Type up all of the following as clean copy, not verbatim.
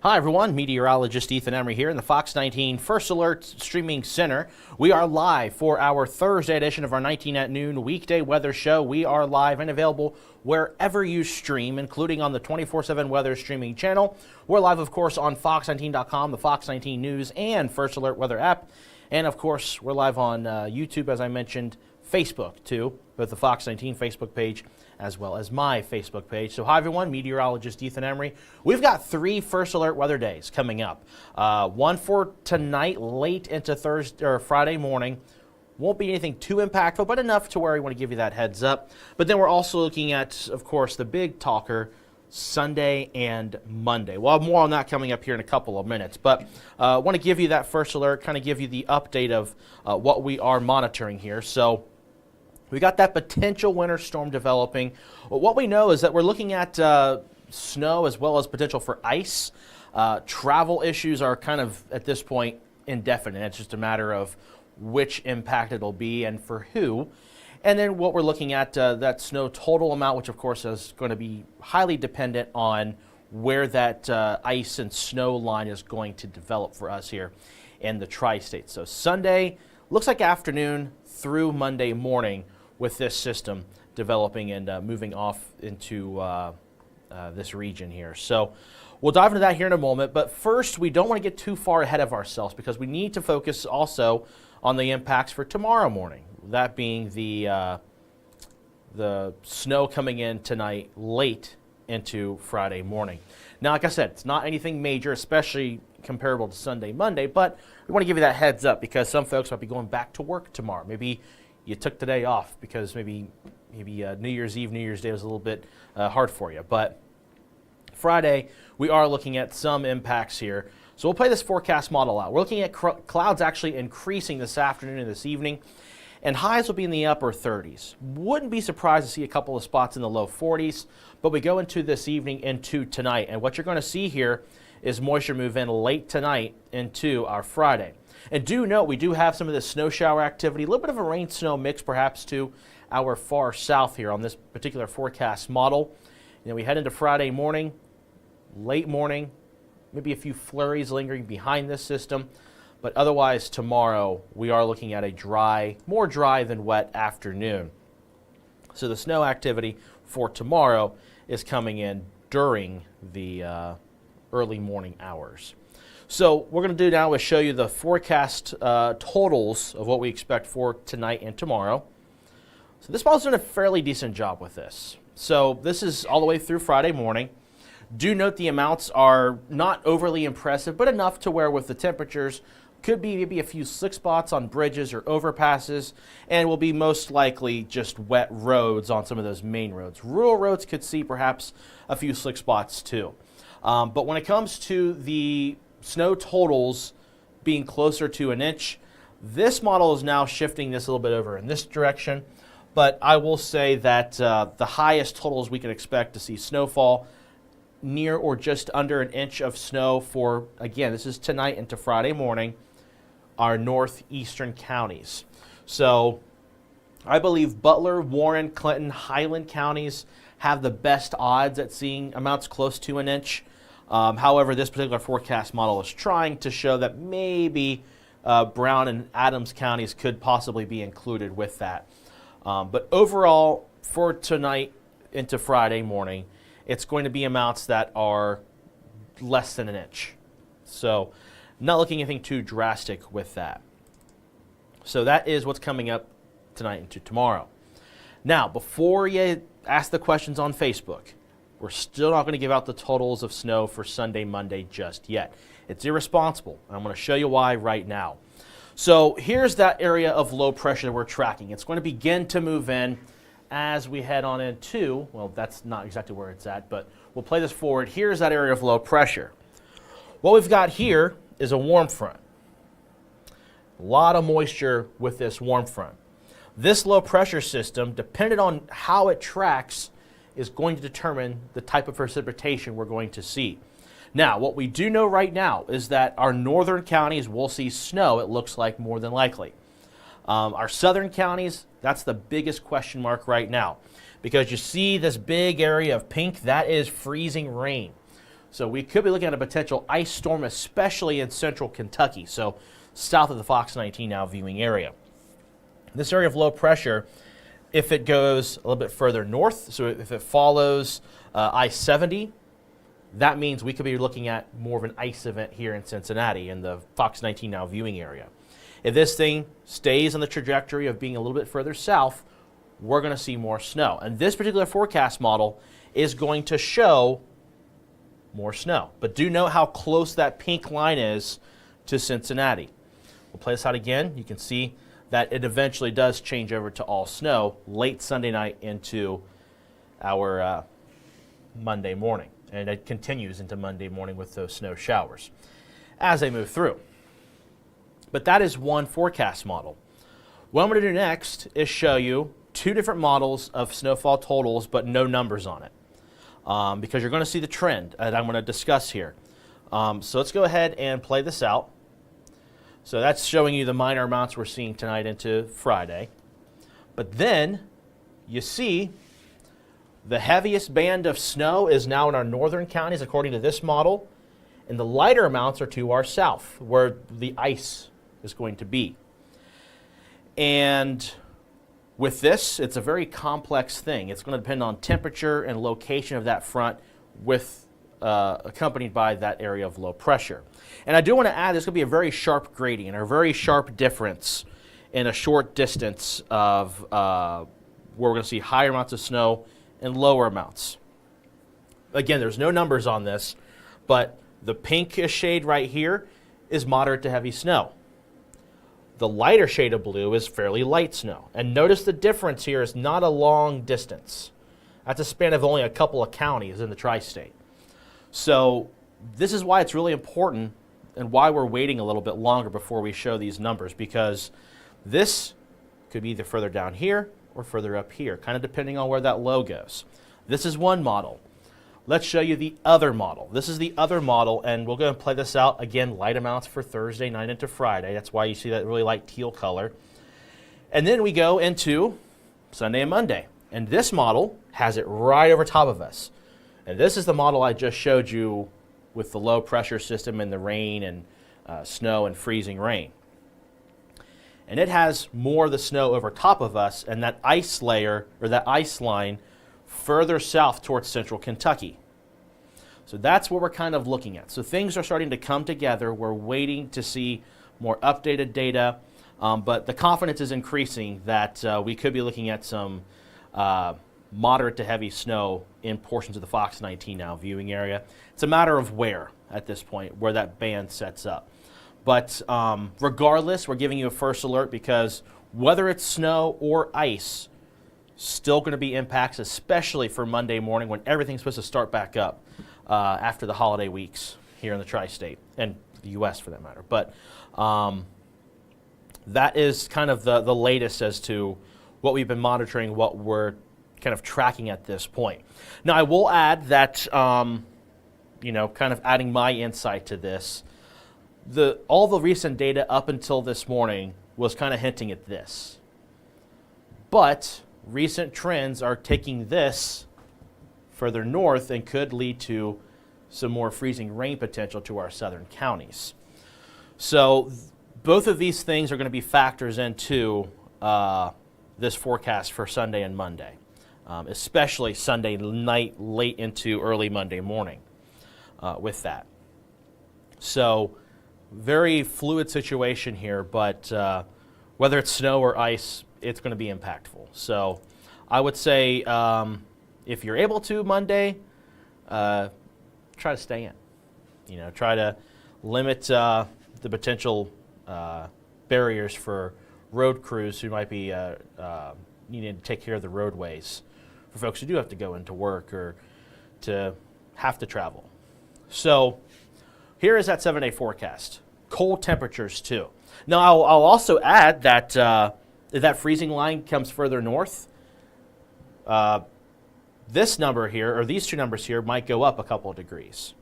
Hi everyone, meteorologist Emery here in the Fox 19 First Alert Streaming Center. We are live for our Thursday edition of our 19 at Noon weekday weather show. We are live and available wherever you stream, including on the 24/7 weather streaming channel. We're live, of course, on Fox19.com, the Fox 19 News and First Alert Weather app. And, of course, we're live on YouTube, as I mentioned, Facebook, too, both the Fox 19 Facebook page as well as my Facebook page. So, hi, everyone, meteorologist Emery. We've got 3 First Alert weather days coming up. One for tonight, late into Thursday or Friday morning. Won't be anything too impactful, but enough to where we want to give you that heads up. But then we're also looking at, of course, the big talker, Sunday and Monday. We'll have more on that coming up here in a couple of minutes. But I want to give you that first alert, kind of give you the update of what we are monitoring here. So we got that potential winter storm developing. What we know is that we're looking at snow as well as potential for ice. Travel issues are kind of, at this point, indefinite. It's just a matter of which impact it'll be and for who. And then what we're looking at, that snow total amount, which of course is going to be highly dependent on where that ice and snow line is going to develop for us here in the tri-state. So Sunday looks like afternoon through Monday morning with this system developing and moving off into this region here. So we'll dive into that here in a moment. But first, we don't want to get too far ahead of ourselves because we need to focus also on the impacts for tomorrow morning. That being the snow coming in tonight late into Friday morning. Now, like I said, it's not anything major, especially comparable to Sunday, Monday, but we want to give you that heads up because some folks might be going back to work tomorrow. Maybe you took the day off because maybe New Year's Eve, New Year's Day was a little bit hard for you. But Friday, we are looking at some impacts here. So we'll play this forecast model out. We're looking at clouds actually increasing this afternoon and this evening, and highs will be in the upper 30s. Wouldn't be surprised to see a couple of spots in the low 40s, but we go into this evening into tonight, and what you're going to see here is moisture move in late tonight into our Friday. And do note, we do have some of this snow shower activity, a little bit of a rain-snow mix perhaps to our far south here on this particular forecast model. And then we head into Friday morning, late morning, maybe a few flurries lingering behind this system. But otherwise, tomorrow, we are looking at a dry, more dry than wet afternoon. So the snow activity for tomorrow is coming in during the early morning hours. So what we're going to do now is show you the forecast totals of what we expect for tonight and tomorrow. So this model's done a fairly decent job with this. So this is all the way through Friday morning. Do note the amounts are not overly impressive, but enough to where with the temperatures, could be maybe a few slick spots on bridges or overpasses, and will be most likely just wet roads on some of those main roads. Rural roads could see perhaps a few slick spots too. But when it comes to the snow totals being closer to an inch, this model is now shifting this a little bit over in this direction. But I will say that the highest totals we can expect to see snowfall near or just under an inch of snow for, again, this is tonight into Friday morning, our northeastern counties. So I believe Butler, Warren, Clinton, Highland counties have the best odds at seeing amounts close to an inch. However, this particular forecast model is trying to show that maybe Brown and Adams counties could possibly be included with that. But overall, for tonight into Friday morning, it's going to be amounts that are less than an inch. So not looking at anything too drastic with that. So that is what's coming up tonight into tomorrow. Now, before you ask the questions on Facebook, we're still not going to give out the totals of snow for Sunday, Monday just yet. It's irresponsible. I'm going to show you why right now. So here's that area of low pressure that we're tracking. It's going to begin to move in as we head on into, well, that's not exactly where it's at, but we'll play this forward. Here's that area of low pressure. What we've got here is a warm front. A lot of moisture with this warm front. This low pressure system, depending on how it tracks, is going to determine the type of precipitation we're going to see. Now, what we do know right now is that our northern counties will see snow, it looks like, more than likely. Our southern counties, that's the biggest question mark right now, because you see this big area of pink, that is freezing rain. So we could be looking at a potential ice storm, especially in central Kentucky, so south of the Fox 19 now viewing area. This area of low pressure, if it goes a little bit further north, so if it follows I-70, that means we could be looking at more of an ice event here in Cincinnati in the Fox 19 now viewing area. If this thing stays on the trajectory of being a little bit further south, we're going to see more snow. And this particular forecast model is going to show more snow. But do note how close that pink line is to Cincinnati. We'll play this out again. You can see that it eventually does change over to all snow late Sunday night into our Monday morning. And it continues into Monday morning with those snow showers as they move through. But that is one forecast model. What I'm going to do next is show you two different models of snowfall totals, but no numbers on it. Because you're going to see the trend that I'm going to discuss here. So let's go ahead and play this out. So that's showing you the minor amounts we're seeing tonight into Friday. But then you see the heaviest band of snow is now in our northern counties according to this model, and the lighter amounts are to our south where the ice is going to be. And with this, it's a very complex thing. It's going to depend on temperature and location of that front with accompanied by that area of low pressure. And I do want to add, there's going to be a very sharp gradient or a very sharp difference in a short distance of where we're going to see higher amounts of snow and lower amounts. Again, there's no numbers on this, but the pinkish shade right here is moderate to heavy snow. The lighter shade of blue is fairly light snow. And notice the difference here is not a long distance. That's a span of only a couple of counties in the tri-state. So this is why it's really important and why we're waiting a little bit longer before we show these numbers, because this could be either further down here or further up here, kind of depending on where that low goes. This is one model. Let's show you the other model. This is the other model, and we're going to play this out. Again, light amounts for Thursday night into Friday. That's why you see that really light teal color. And then we go into Sunday and Monday. And this model has it right over top of us. And this is the model I just showed you with the low pressure system and the rain and snow and freezing rain. And it has more of the snow over top of us and that ice layer, or that ice line, further south towards central Kentucky. So that's what we're kind of looking at. So things are starting to come together. We're waiting to see more updated data, but the confidence is increasing that we could be looking at some moderate to heavy snow in portions of the Fox 19 now viewing area. It's a matter of where at this point, where that band sets up. But regardless, we're giving you a first alert because whether it's snow or ice, still going to be impacts, especially for Monday morning when everything's supposed to start back up after the holiday weeks here in the tri-state and the U.S. for that matter. But that is kind of the latest as to what we've been monitoring, what we're kind of tracking at this point. Now, I will add that, kind of adding my insight to this, all the recent data up until this morning was kind of hinting at this. But recent trends are taking this further north and could lead to some more freezing rain potential to our southern counties. So both of these things are going to be factors into this forecast for Sunday and Monday, especially Sunday night, late into early Monday morning with that. So very fluid situation here, but whether it's snow or ice, it's going to be impactful. So I would say if you're able to Monday, try to stay in. Try to limit the potential barriers for road crews who might be needing to take care of the roadways for folks who do have to go into work or to have to travel. So here is that 7-day forecast. Cold temperatures too. Now I'll also add that if that freezing line comes further north, this number here, or these two numbers here, might go up a couple of degrees.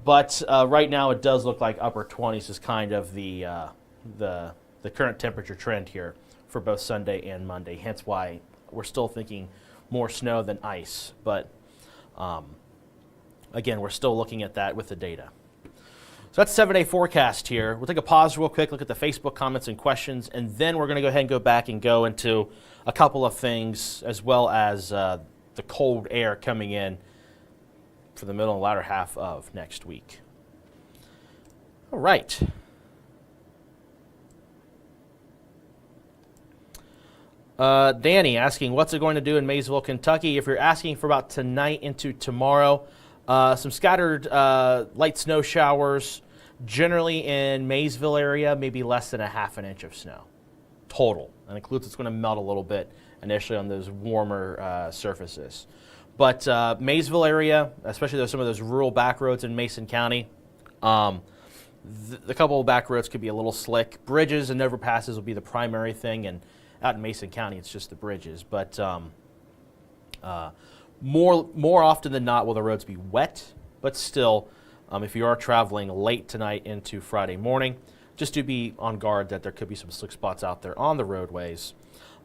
But right now it does look like upper 20s is kind of the current temperature trend here for both Sunday and Monday, hence why we're still thinking more snow than ice. But again, we're still looking at that with the data. So that's 7-day forecast here. We'll take a pause real quick, look at the Facebook comments and questions, and then we're going to go ahead and go back and go into a couple of things, as well as the cold air coming in for the middle and latter half of next week. All right. Danny asking, what's it going to do in Maysville, Kentucky? If you're asking for about tonight into tomorrow, some scattered light snow showers, generally in Maysville area, maybe less than a half an inch of snow total. That includes it's going to melt a little bit initially on those warmer surfaces. But Maysville area, especially some of those rural back roads in Mason County, the couple of back roads could be a little slick. Bridges and overpasses will be the primary thing, and out in Mason County, it's just the bridges. But more often than not will the roads be wet, but still, if you are traveling late tonight into Friday morning, just to be on guard that there could be some slick spots out there on the roadways.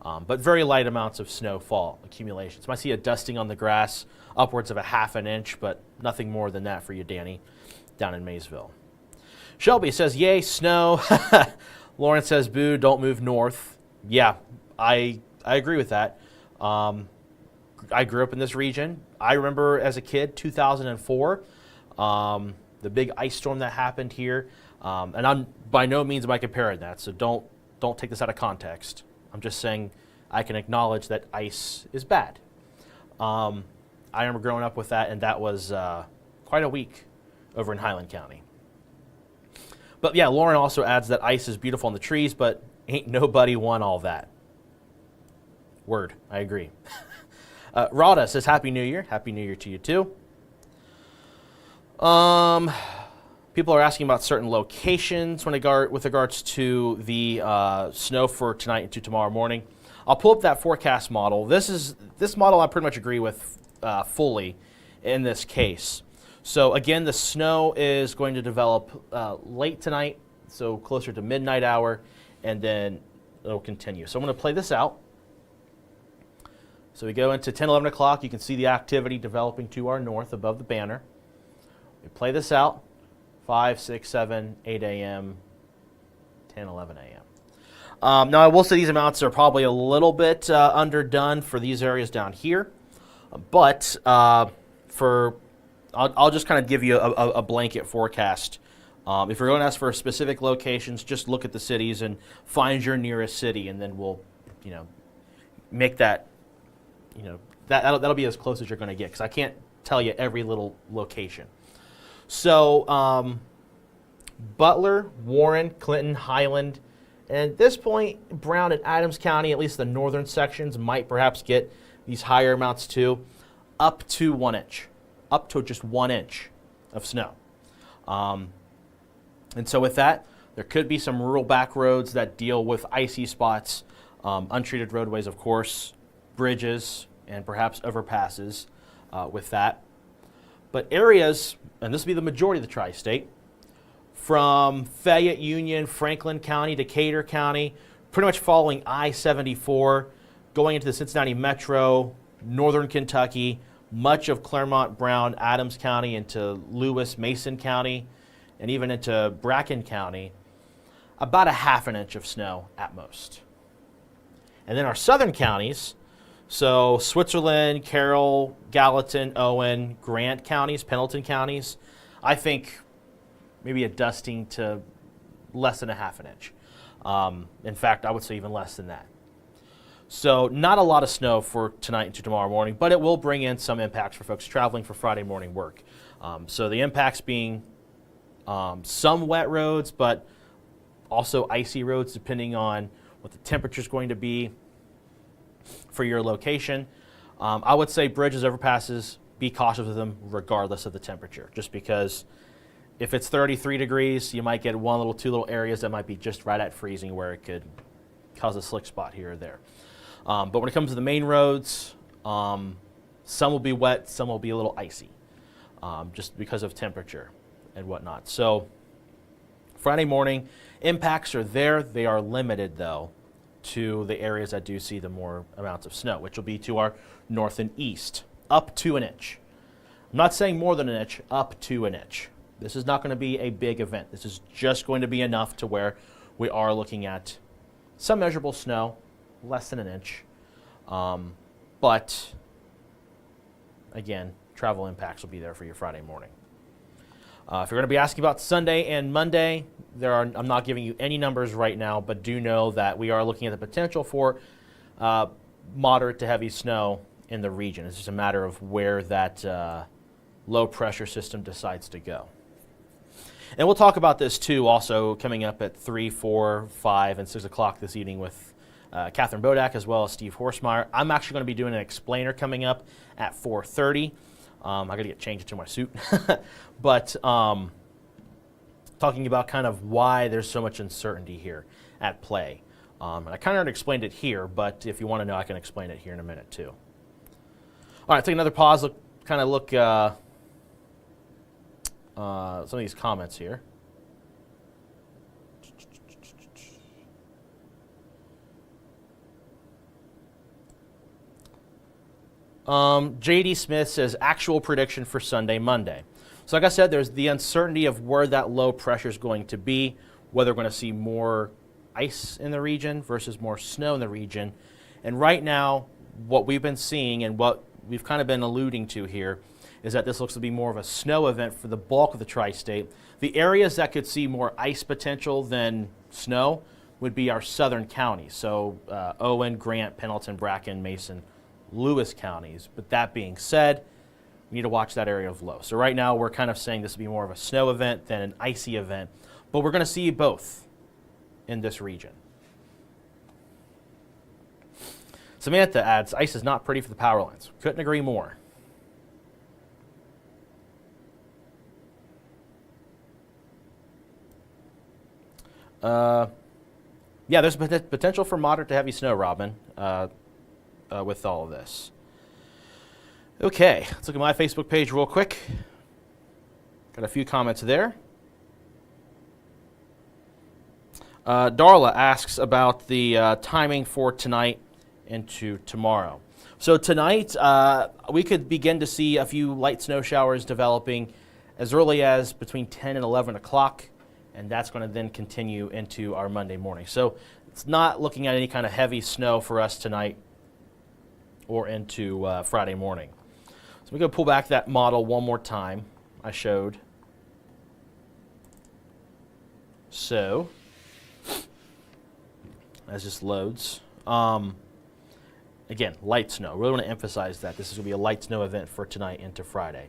But very light amounts of snowfall accumulations. Might see a dusting on the grass, upwards of a half an inch, but nothing more than that for you, Danny, down in Maysville. Shelby says, yay, snow. Lauren says, boo, don't move north. Yeah, I agree with that. I grew up in this region. I remember as a kid, 2004, the big ice storm that happened here. And I'm by no means am I comparing that, so don't take this out of context. I'm just saying I can acknowledge that ice is bad. I remember growing up with that, and that was quite a week over in Highland County. But yeah, Lauren also adds that ice is beautiful on the trees, but ain't nobody won all that. Word, I agree. Rada says, Happy New Year. Happy New Year to you too. People are asking about certain locations with regards to the snow for tonight into tomorrow morning. I'll pull up that forecast model. This model I pretty much agree with fully in this case. So again, the snow is going to develop late tonight, so closer to midnight hour, and then it'll continue. So I'm going to play this out. So we go into 10, 11 o'clock. You can see the activity developing to our north above the banner. We play this out. 5, 6, 7, 8 a.m., 10, 11 a.m. Now, I will say these amounts are probably a little bit underdone for these areas down here, but I'll just kind of give you a blanket forecast. If you're going to ask for specific locations, just look at the cities and find your nearest city, and then we'll, make that, that'll be as close as you're going to get, because I can't tell you every little location. So, Butler, Warren, Clinton, Highland, and at this point, Brown and Adams County, at least the northern sections, might perhaps get these higher amounts too, up to 1 inch, up to just 1 inch of snow. And so with that, there could be some rural back roads that deal with icy spots, untreated roadways, of course, bridges, and perhaps overpasses with that. But areas, and this will be the majority of the tri-state, from Fayette, Union, Franklin County, Decatur County, pretty much following I-74, going into the Cincinnati Metro, northern Kentucky, much of Claremont, Brown, Adams County, into Lewis, Mason County, and even into Bracken County, about a half an inch of snow at most. And then our southern counties, so Switzerland, Carroll, Gallatin, Owen, Grant counties, Pendleton counties, I think maybe a dusting to less than a half an inch. In fact, I would say even less than that. So not a lot of snow for tonight into tomorrow morning, but it will bring in some impacts for folks traveling for Friday morning work. So the impacts being some wet roads, but also icy roads depending on what the temperature is going to be for your location. I would say bridges, overpasses, be cautious with them regardless of the temperature, just because if it's 33 degrees, you might get two little areas that might be just right at freezing where it could cause a slick spot here or there. But when it comes to the main roads, some will be wet, some will be a little icy, just because of temperature and whatnot. So Friday morning, impacts are there. They are limited, though, to the areas that do see the more amounts of snow, which will be to our north and east, up to an inch. I'm not saying more than an inch, up to an inch. This is not going to be a big event. This is just going to be enough to where we are looking at some measurable snow, less than an inch. But again, travel impacts will be there for your Friday morning. If you're going to be asking about Sunday and Monday, I'm not giving you any numbers right now, but do know that we are looking at the potential for moderate to heavy snow in the region. It's just a matter of where that low pressure system decides to go. And we'll talk about this too also coming up at 3, 4, 5, and 6 o'clock this evening with Catherine Bodak as well as Steve Horsemeyer. I'm actually going to be doing an explainer coming up at 4:30. I got to get changed into my suit. But talking about kind of why there's so much uncertainty here at play. And I kind of already explained it here, but if you want to know, I can explain it here in a minute too. All right, take another pause, look some of these comments here. JD Smith says actual prediction for Sunday, Monday. So like I said, there's the uncertainty of where that low pressure is going to be, whether we're going to see more ice in the region versus more snow in the region. And right now, what we've been seeing and what we've kind of been alluding to here is that this looks to be more of a snow event for the bulk of the tri-state. The areas that could see more ice potential than snow would be our southern counties. So Owen, Grant, Pendleton, Bracken, Mason, Lewis counties. But that being said, we need to watch that area of low. So right now we're kind of saying this will be more of a snow event than an icy event. But we're going to see both in this region. Samantha adds, ice is not pretty for the power lines. Couldn't agree more. Yeah, there's potential for moderate to heavy snow, Robin, with all of this. Okay, let's look at my Facebook page real quick. Got a few comments there. Darla asks about the timing for tonight into tomorrow. So tonight, we could begin to see a few light snow showers developing as early as between 10 and 11 o'clock, and that's going to then continue into our Monday morning. So it's not looking at any kind of heavy snow for us tonight or into Friday morning. So we're going to pull back that model one more time I showed. So as this loads, again, light snow. Really want to emphasize that this is going to be a light snow event for tonight into Friday.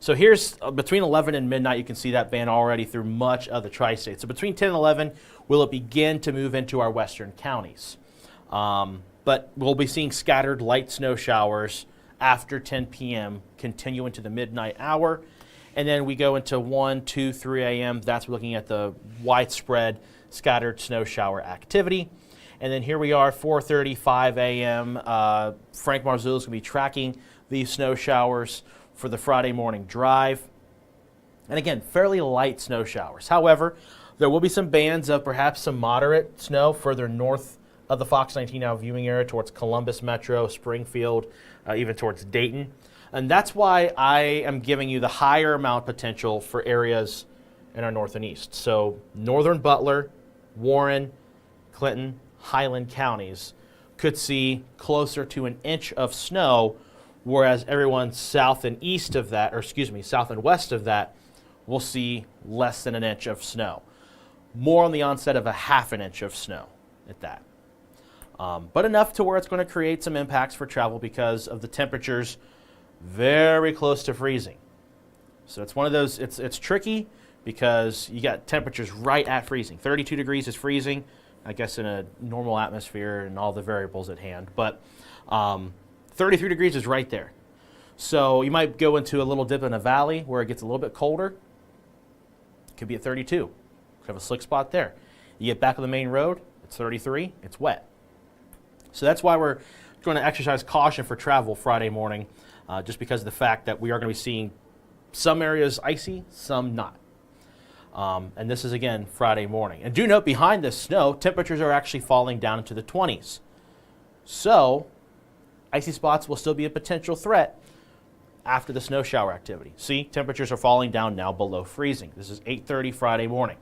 So here's between 11 and midnight, you can see that band already through much of the tri-state. So between 10 and 11, will it begin to move into our western counties? But we'll be seeing scattered light snow showers after 10 p.m., continue into the midnight hour. And then we go into 1, 2, 3 a.m. That's looking at the widespread scattered snow shower activity. And then here we are, 4:30, 5 a.m. Frank Marzullo is going to be tracking these snow showers for the Friday morning drive. And again, fairly light snow showers. However, there will be some bands of perhaps some moderate snow further north of the Fox 19 Now viewing area towards Columbus Metro, Springfield, even towards Dayton. And that's why I am giving you the higher amount potential for areas in our north and east. So northern Butler, Warren, Clinton, Highland counties could see closer to an inch of snow, whereas everyone south and east of that, or excuse me, south and west of that, will see less than an inch of snow. More on the onset of a half an inch of snow at that. But enough to where it's going to create some impacts for travel because of the temperatures very close to freezing. So it's one of those, it's tricky because you got temperatures right at freezing. 32 degrees is freezing, I guess in a normal atmosphere and all the variables at hand. But 33 degrees is right there. So you might go into a little dip in a valley where it gets a little bit colder. Could be at 32. Could have a slick spot there. You get back on the main road, it's 33, it's wet. So that's why we're going to exercise caution for travel Friday morning, just because of the fact that we are going to be seeing some areas icy, some not. And this is, again, Friday morning. And do note, behind this snow, temperatures are actually falling down into the 20s. So icy spots will still be a potential threat after the snow shower activity. See, temperatures are falling down now below freezing. This is 8:30 Friday morning.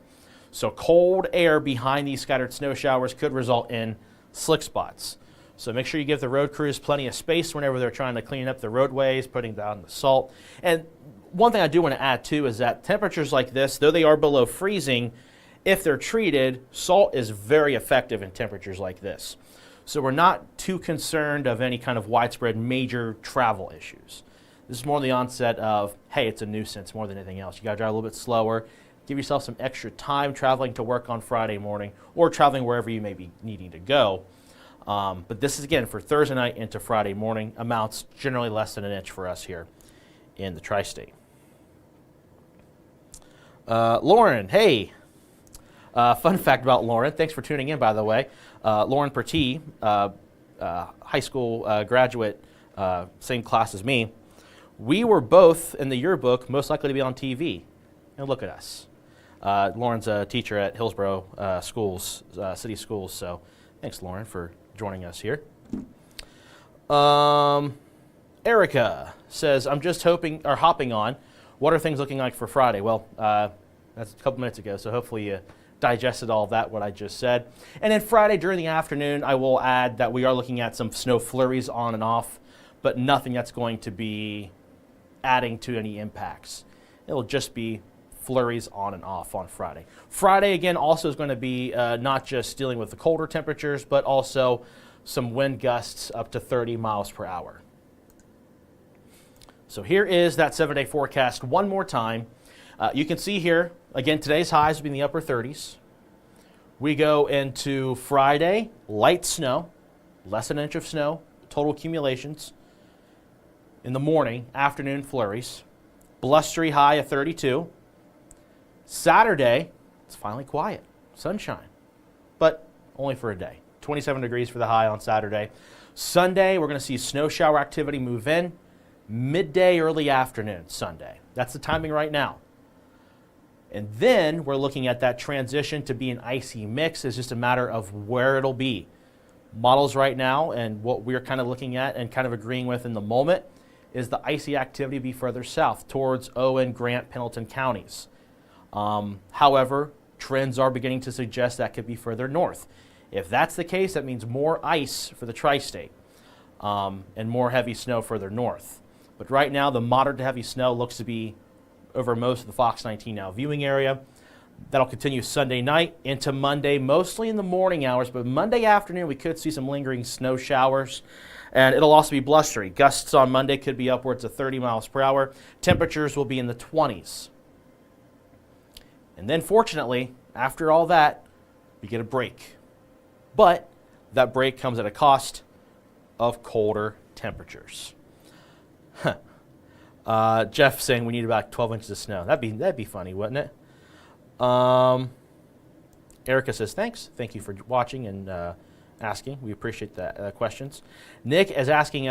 So cold air behind these scattered snow showers could result in slick spots. So make sure you give the road crews plenty of space whenever they're trying to clean up the roadways, putting down the salt. And one thing I do want to add too is that temperatures like this, though they are below freezing, if they're treated, salt is very effective in temperatures like this. So we're not too concerned of any kind of widespread major travel issues. This is more the onset of, hey, it's a nuisance more than anything else. You got to drive a little bit slower, give yourself some extra time traveling to work on Friday morning or traveling wherever you may be needing to go. But this is, again, for Thursday night into Friday morning, amounts generally less than an inch for us here in the tri-state. Lauren, hey. Fun fact about Lauren, thanks for tuning in, by the way. Lauren Pertee, high school graduate, same class as me. We were both in the yearbook most likely to be on TV. And look at us. Lauren's a teacher at Hillsborough schools, city schools, so thanks, Lauren, for joining us here. Erica says, I'm just hopping on. What are things looking like for Friday? Well, that's a couple minutes ago, so hopefully you digested all of that, what I just said. And then Friday during the afternoon, I will add that we are looking at some snow flurries on and off, but nothing that's going to be adding to any impacts. It'll just be flurries on and off on Friday. Friday, again, also is going to be not just dealing with the colder temperatures, but also some wind gusts up to 30 miles per hour. So here is that 7-day forecast one more time. You can see here, again, today's highs will be in the upper 30s. We go into Friday, light snow, less than an inch of snow, total accumulations. In the morning, afternoon flurries. Blustery high of 32. Saturday, it's finally quiet, sunshine, but only for a day. 27 degrees for the high on Saturday. Sunday, we're going to see snow shower activity move in. Midday, early afternoon, Sunday. That's the timing right now. And then we're looking at that transition to be an icy mix. It's just a matter of where it'll be. Models right now and what we're kind of looking at and kind of agreeing with in the moment is the icy activity be further south towards Owen, Grant, Pendleton counties. However, trends are beginning to suggest that could be further north. If that's the case, that means more ice for the tri-state and more heavy snow further north. But right now, the moderate to heavy snow looks to be over most of the Fox 19 Now viewing area. That'll continue Sunday night into Monday, mostly in the morning hours, but Monday afternoon we could see some lingering snow showers, and it'll also be blustery. Gusts on Monday could be upwards of 30 miles per hour. Temperatures will be in the 20s. And then fortunately, after all that, we get a break. But that break comes at a cost of colder temperatures. Jeff saying we need about 12 inches of snow. That'd be funny, wouldn't it? Erica says thanks. Thank you for watching and asking. We appreciate the questions. Nick is asking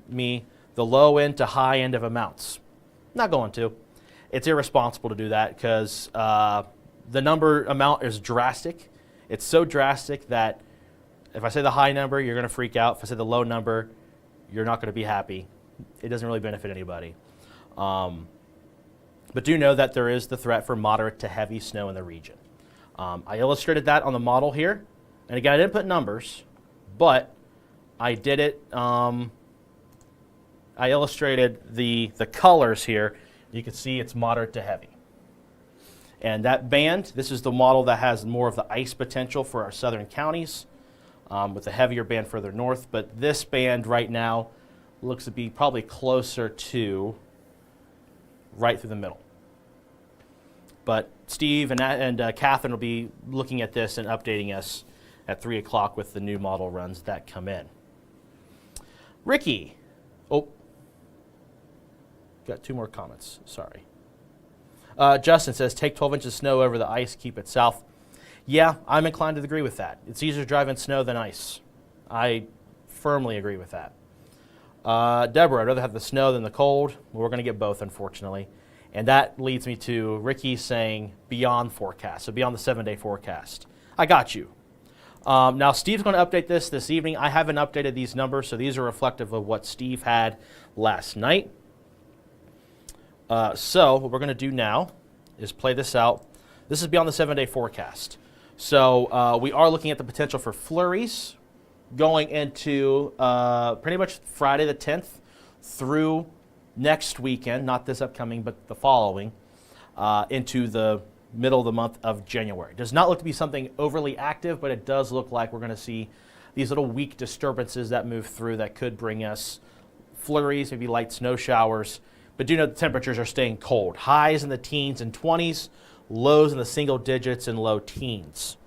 me the low end to high end of amounts. Not going to. It's irresponsible to do that because the number amount is drastic. It's so drastic that if I say the high number, you're going to freak out. If I say the low number, you're not going to be happy. It doesn't really benefit anybody. But do know that there is the threat for moderate to heavy snow in the region. I illustrated that on the model here. And again, I didn't put numbers, but I did it. I illustrated the colors here. You can see it's moderate to heavy. And that band, this is the model that has more of the ice potential for our southern counties with a heavier band further north. But this band right now looks to be probably closer to right through the middle. But Steve and Catherine will be looking at this and updating us at 3 o'clock with the new model runs that come in. Ricky. Oh, got two more comments. Sorry. Justin says, take 12 inches of snow over the ice, keep it south. Yeah, I'm inclined to agree with that. It's easier to drive in snow than ice. I firmly agree with that. Deborah, I'd rather have the snow than the cold. Well, we're going to get both, unfortunately. And that leads me to Ricky saying beyond forecast, so beyond the 7-day forecast. I got you. Now, Steve's going to update this evening. I haven't updated these numbers, so these are reflective of what Steve had last night. So what we're going to do now is play this out. This is beyond the 7-day forecast. So we are looking at the potential for flurries going into pretty much Friday the 10th through next weekend, not this upcoming, but the following, into the middle of the month of January. Does not look to be something overly active, but it does look like we're going to see these little weak disturbances that move through that could bring us flurries, maybe light snow showers. But do note the temperatures are staying cold. Highs in the teens and 20s, lows in the single digits and low teens.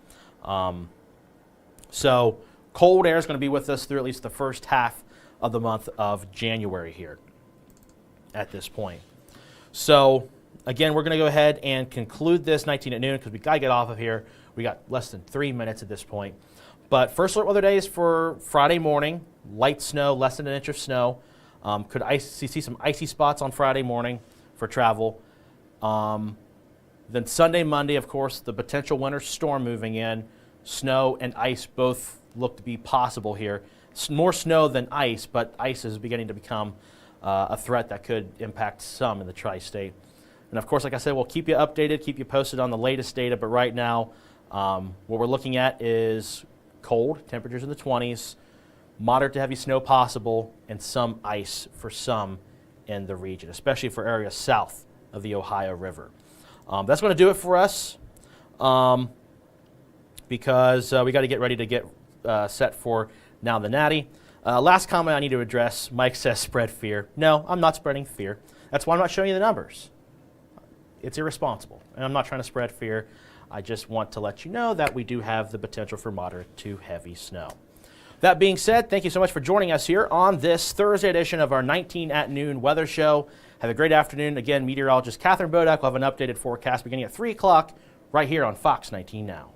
So cold air is going to be with us through at least the first half of the month of January here at this point. So again, we're going to go ahead and conclude this 19 at noon because we got to get off of here. We got less than 3 minutes at this point. But first alert weather days for Friday morning, light snow, less than an inch of snow. Could see some icy spots on Friday morning for travel. Then Sunday, Monday, of course, the potential winter storm moving in. Snow and ice both look to be possible here. More snow than ice, but ice is beginning to become a threat that could impact some in the tri-state. And of course, like I said, we'll keep you updated, keep you posted on the latest data, but right now, what we're looking at is cold, temperatures in the 20s, moderate to heavy snow possible, and some ice for some in the region, especially for areas south of the Ohio River. That's going to do it for us because we got to get ready to get set for Now the Natty. Last comment I need to address, Mike says spread fear. No, I'm not spreading fear. That's why I'm not showing you the numbers. It's irresponsible, and I'm not trying to spread fear. I just want to let you know that we do have the potential for moderate to heavy snow. That being said, thank you so much for joining us here on this Thursday edition of our 19 at Noon weather show. Have a great afternoon. Again, meteorologist Catherine Bodak will have an updated forecast beginning at 3 o'clock right here on Fox 19 Now.